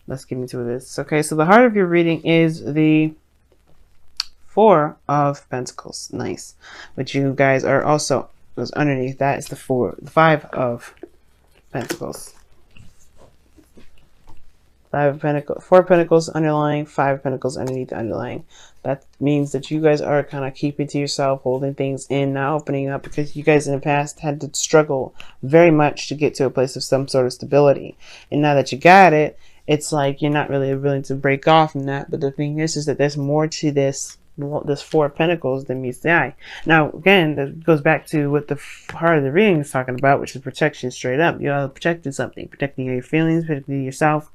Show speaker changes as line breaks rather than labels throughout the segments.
Let's get into this. Okay, so the heart of your reading is the Four of Pentacles. Nice. But you guys are also, because underneath that is the Five of Pentacles. Five of Pentacles, Four of Pentacles underlying, Five of Pentacles underneath the underlying. That means that you guys are kind of keeping to yourself, holding things in, not opening up, because you guys in the past had to struggle very much to get to a place of some sort of stability. And now that you got it, it's like you're not really willing to break off from that. But the thing is that there's more to this Four of Pentacles than meets the eye. Now, again, that goes back to what the heart of the reading is talking about, which is protection straight up. You're protecting something, protecting your feelings, protecting yourself.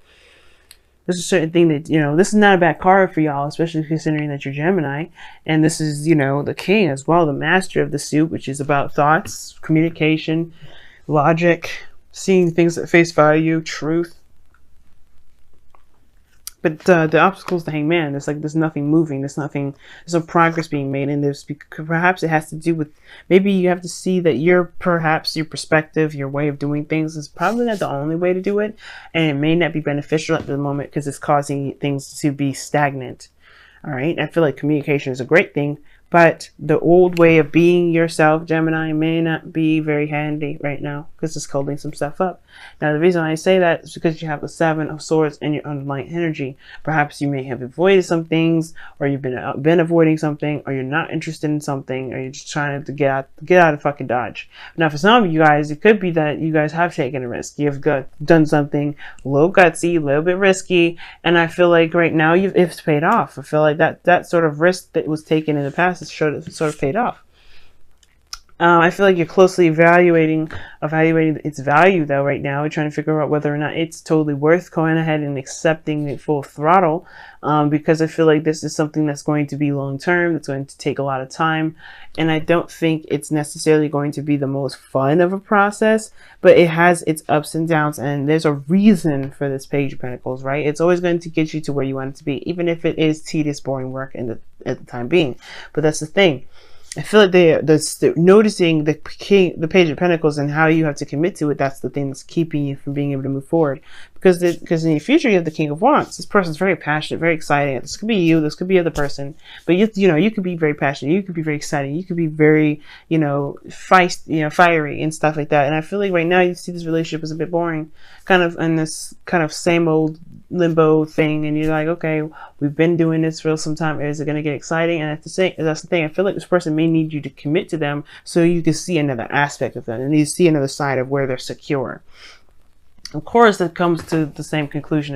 There's a certain thing that, this is not a bad card for y'all, especially considering that you're Gemini. And this is, the king as well, the master of the suit, which is about thoughts, communication, logic, seeing things at face value, truth. But the obstacles to Hangman, there's nothing moving, there's no progress being made, and perhaps it has to do with, maybe you have to see that perhaps your perspective, your way of doing things is probably not the only way to do it, and it may not be beneficial at the moment because it's causing things to be stagnant. All right, I feel like communication is a great thing, but the old way of being yourself, Gemini, may not be very handy right now because it's holding some stuff up. Now, the reason I say that is because you have the Seven of Swords in your underlying energy. Perhaps you may have avoided some things, or you've been avoiding something, or you're not interested in something, or you're just trying to get out of fucking Dodge. Now, for some of you guys, it could be that you guys have taken a risk. You've done something a little gutsy, a little bit risky, and I feel like right now it's paid off. I feel like that sort of risk that was taken in the past has sort of paid off. I feel like you're closely evaluating its value though right now. You're trying to figure out whether or not it's totally worth going ahead and accepting it full throttle, because I feel like this is something that's going to be long term, that's going to take a lot of time, and I don't think it's necessarily going to be the most fun of a process, but it has its ups and downs, and there's a reason for this Page of Pentacles, right? It's always going to get you to where you want it to be, even if it is tedious, boring work at the time being. But that's the thing. I feel like they're noticing the Page of Pentacles and how you have to commit to it. That's the thing that's keeping you from being able to move forward. Because in the future you have the King of Wands. This person's very passionate, very exciting. This could be you. This could be the other person. But you could be very passionate. You could be very exciting. You could be very feisty, fiery and stuff like that. And I feel like right now you see this relationship as a bit boring, kind of in this kind of same old limbo thing, and you're like, okay, we've been doing this for some time. Is it going to get exciting? And that's the thing. I feel like this person may need you to commit to them so you can see another aspect of them, and you see another side of where they're secure. Of course, that comes to the same conclusion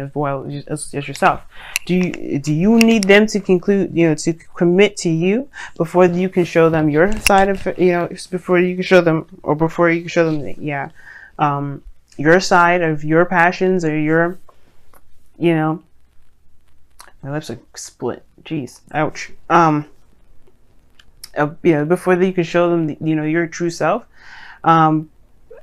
as yourself. Do you need them to to commit to you before you can show them your side of before you can show them your side of your passions or your my lips are split. Jeez, ouch. Before you can show them your true self.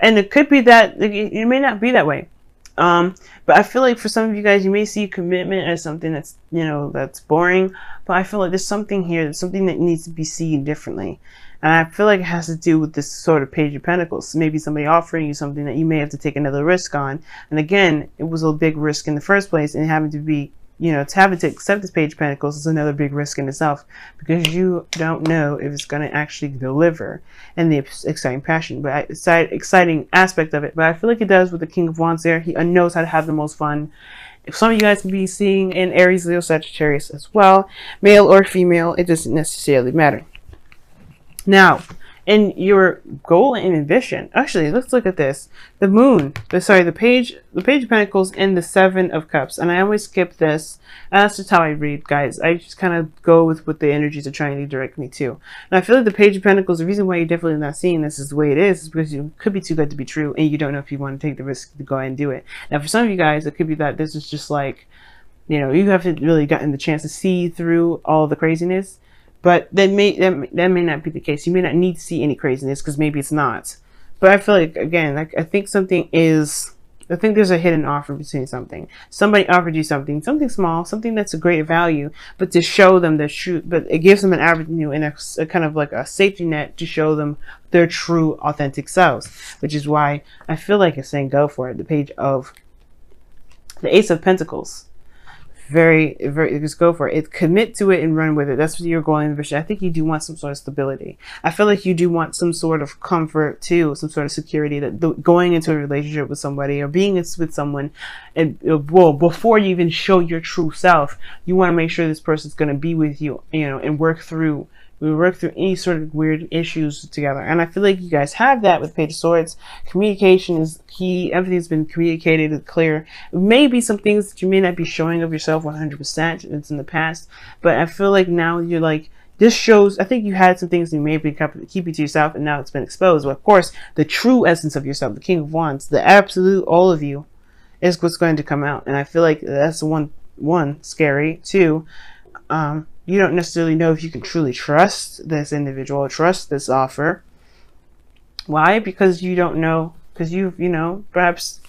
And it could be that it may not be that way. But I feel like for some of you guys, you may see commitment as something that's, that's boring. But I feel like there's something here, there's something that needs to be seen differently. And I feel like it has to do with this sort of Page of Pentacles. Maybe somebody offering you something that you may have to take another risk on. And again, it was a big risk in the first place, and having to be having to accept this Page of Pentacles is another big risk in itself, because you don't know if it's going to actually deliver and the exciting passion, but exciting aspect of it. But I feel like it does with the King of Wands there. He knows how to have the most fun. If some of you guys can be seeing in Aries, Leo, Sagittarius as well, male or female, it doesn't necessarily matter. Now, in your goal and ambition, actually, let's look at this. The Moon, the Page of Pentacles and the Seven of Cups. And I always skip this. And that's just how I read, guys. I just kind of go with what the energies are trying to direct me to. And I feel like the Page of Pentacles, the reason why you're definitely not seeing this is the way it is because it could be too good to be true, and you don't know if you want to take the risk to go ahead and do it. Now, for some of you guys, it could be that this is just like, you haven't really gotten the chance to see through all the craziness. But that may not be the case. You may not need to see any craziness because maybe it's not. But I feel like, again, I think there's a hidden offer between something. Somebody offered you something small, something that's a great value, but to show them the truth. But it gives them an avenue and a kind of like a safety net to show them their true, authentic selves. Which is why I feel like it's saying go for it. The Page of The Ace of Pentacles. Very, just go for it. Commit to it and run with it. That's what you're going for. I think you do want some sort of stability. I feel like you do want some sort of comfort too, some sort of security, that going into a relationship with somebody or being with someone, and well, before you even show your true self, you want to make sure this person's going to be with you, and we work through any sort of weird issues together. And I feel like you guys have that with Page of Swords. Communication is key. Everything's been communicated and clear. Maybe some things that you may not be showing of yourself 100%. It's in the past. But I feel like now you're like, this shows, I think you had some things you may be keeping to yourself, and now it's been exposed. But of course, the true essence of yourself, the King of Wands, the absolute all of you, is what's going to come out. And I feel like that's one scary. Two, you don't necessarily know if you can truly trust this individual, trust this offer. Why? Because you don't know, because perhaps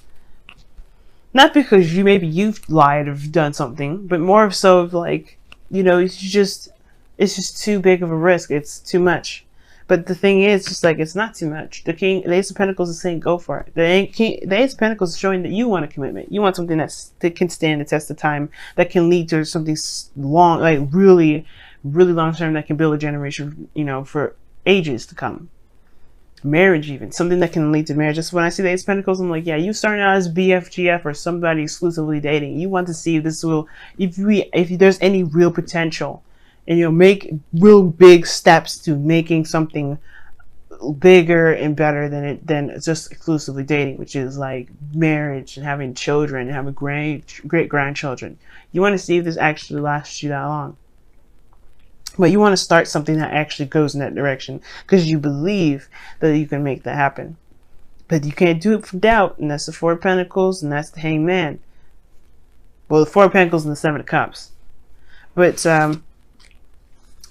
not because you've lied or done something, but more so of like, it's just too big of a risk. It's too much. But the thing is, just like, it's not too much. The Ace of Pentacles is saying, go for it. The Ace of Pentacles is showing that you want a commitment. You want something that can stand the test of time, that can lead to something long, like really, really long term, that can build a generation, for ages to come. Marriage, even something that can lead to marriage. Just when I see the Ace of Pentacles, I'm like, yeah, you starting out as BFGF or somebody exclusively dating. You want to see if this will, if there's any real potential. And make real big steps to making something bigger and better than just exclusively dating, which is like marriage and having children and having great grandchildren. You want to see if this actually lasts you that long. But you want to start something that actually goes in that direction, because you believe that you can make that happen. But you can't do it from doubt, and that's the Four of Pentacles, and that's the Hangman. Well, the Four of Pentacles and the Seven of Cups. But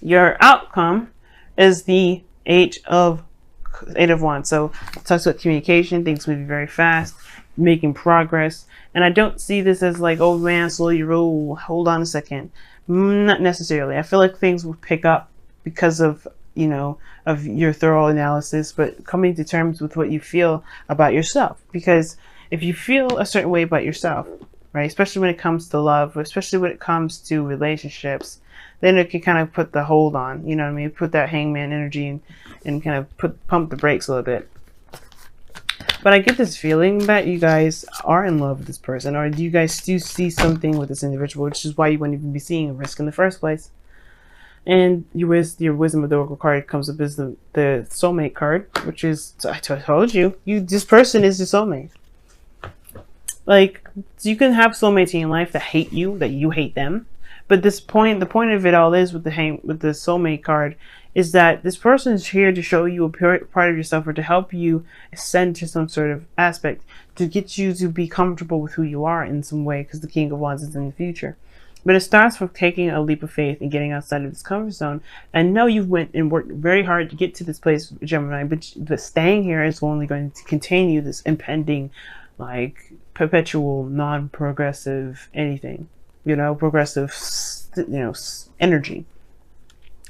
your outcome is the Eight of Wands. So it talks about communication, things moving very fast, making progress. And I don't see this as like, oh man, slow your roll, hold on a second. Not necessarily. I feel like things will pick up because of of your thorough analysis, but coming to terms with what you feel about yourself. Because if you feel a certain way about yourself, right, especially when it comes to love, especially when it comes to relationships, then it can kind of put the hold on, put that hangman energy and kind of pump the brakes a little bit. But I get this feeling that you guys are in love with this person, or do you guys do see something with this individual, which is why you wouldn't even be seeing a risk in the first place. And your Wisdom of the Oracle card comes up as the soulmate card, which is, I told you, this person is your soulmate. Like, you can have soulmates in your life that hate you, that you hate them. But the point of it all is with the soulmate card is that this person is here to show you a part of yourself, or to help you ascend to some sort of aspect, to get you to be comfortable with who you are in some way, because the King of Wands is in the future. But it starts with taking a leap of faith and getting outside of this comfort zone. I know you went and worked very hard to get to this place, Gemini, but staying here is only going to continue this impending, like, perpetual, non-progressive anything. Progressive, energy.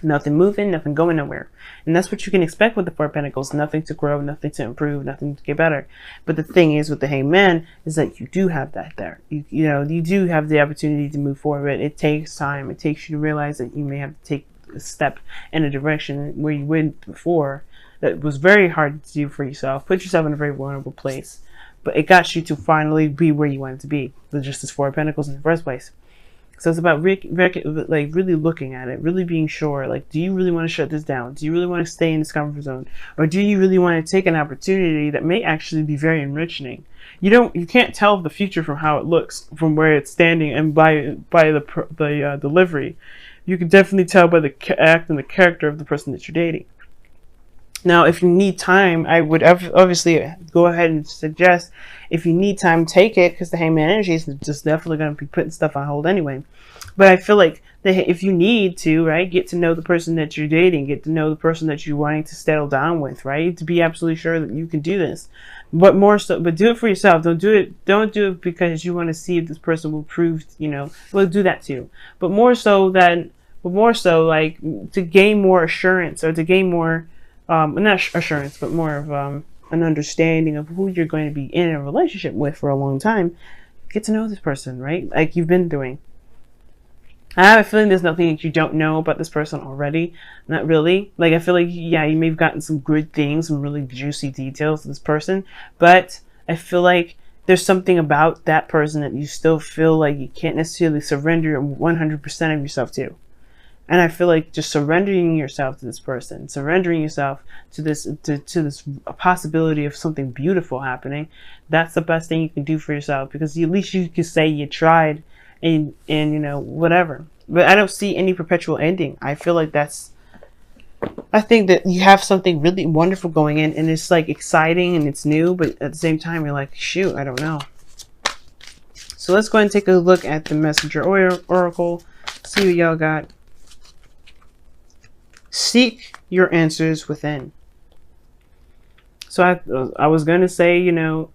Nothing moving, nothing going nowhere. And that's what you can expect with the Four of Pentacles. Nothing to grow, nothing to improve, nothing to get better. But the thing is with the Hangman is that you do have that there. You do have the opportunity to move forward. It takes time. It takes you to realize that you may have to take a step in a direction where you went before that was very hard to do for yourself. Put yourself in a very vulnerable place. But it got you to finally be where you wanted to be. Just as Four of Pentacles in the first place. So it's about really looking at it, really being sure. Like, do you really want to shut this down? Do you really want to stay in this comfort zone? Or do you really want to take an opportunity that may actually be very enriching? You can't tell the future from how it looks, from where it's standing, and by the delivery. You can definitely tell by the act and the character of the person that you're dating. Now, if you need time, I would obviously go ahead and suggest, if you need time, take it, because the Hangman energy is just definitely going to be putting stuff on hold anyway. But I feel like if you need to, right, get to know the person that you're dating, get to know the person that you're wanting to settle down with, right, to be absolutely sure that you can do this. But do it for yourself. Don't do it because you want to see if this person will prove, well, do that too. But more so, like, to gain more assurance, or to gain more, not assurance, but more of an understanding of who you're going to be in a relationship with for a long time. get to know this person, right? Like you've been doing. I have a feeling there's nothing that you don't know about this person already. Not really. Like, I feel like, yeah, you may have gotten some good things, some really juicy details of this person, but I feel like there's something about that person that you still feel like you can't necessarily surrender 100% of yourself to. And I feel like just surrendering yourself to this person, surrendering yourself to this this possibility of something beautiful happening, that's the best thing you can do for yourself, because at least you can say you tried, and you know, whatever. But I don't see any perpetual ending. I feel like I think that you have something really wonderful going in, and it's like exciting and it's new, but at the same time you're like, shoot, I don't know. So let's go ahead and take a look at the Messenger Oracle, see what y'all got. Seek your answers within. So I was going to say, you know,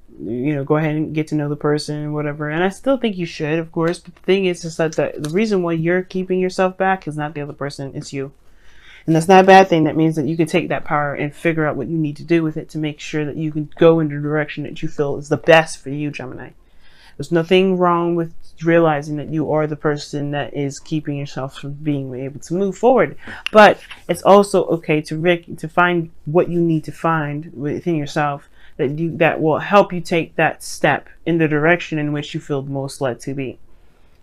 go ahead and get to know the person and whatever. And I still think you should, of course. But the thing is that the reason why you're keeping yourself back is not the other person, it's you. And that's not a bad thing. That means that you can take that power and figure out what you need to do with it to make sure that you can go in the direction that you feel is the best for you, Gemini. There's nothing wrong with realizing that you are the person that is keeping yourself from being able to move forward. But it's also okay to find what you need to find within yourself that will help you take that step in the direction in which you feel most led to be.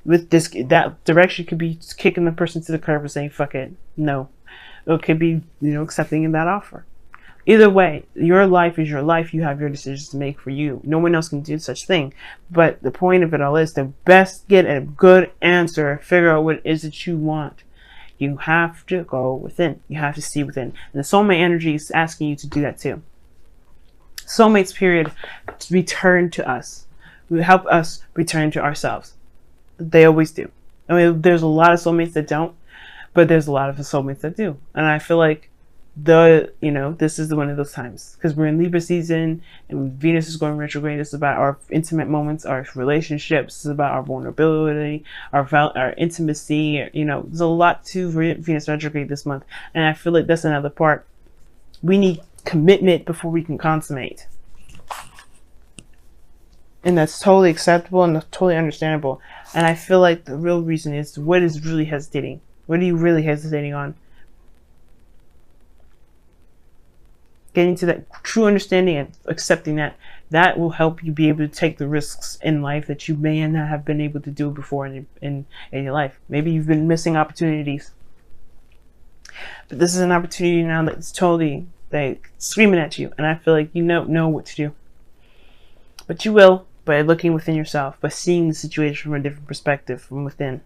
With this, that direction could be kicking the person to the curb and saying, fuck it, no. It could be, you know, accepting that offer. Either way, your life is your life. You have your decisions to make for you. No one else can do such thing. But the point of it all is to best get a good answer, figure out what it is that you want. You have to go within. You have to see within. And the soulmate energy is asking you to do that too. Soulmates, period, return to us. Help us return to ourselves. They always do. I mean, there's a lot of soulmates that don't, but there's a lot of soulmates that do. And I feel like this is one of those times, because we're in Libra season and Venus is going retrograde. It's about our intimate moments, our relationships. It's about our vulnerability, our intimacy. You know, there's a lot to Venus retrograde this month, and I feel like that's another part. We need commitment before we can consummate, and that's totally acceptable and totally understandable. And I feel like the real reason is, what is really hesitating? What are you really hesitating on? Getting to that true understanding and accepting that will help you be able to take the risks in life that you may not have been able to do before in your life. Maybe you've been missing opportunities, but this is an opportunity now that's totally like screaming at you, and I feel like you know what to do. But you will, by looking within yourself, by seeing the situation from a different perspective from within.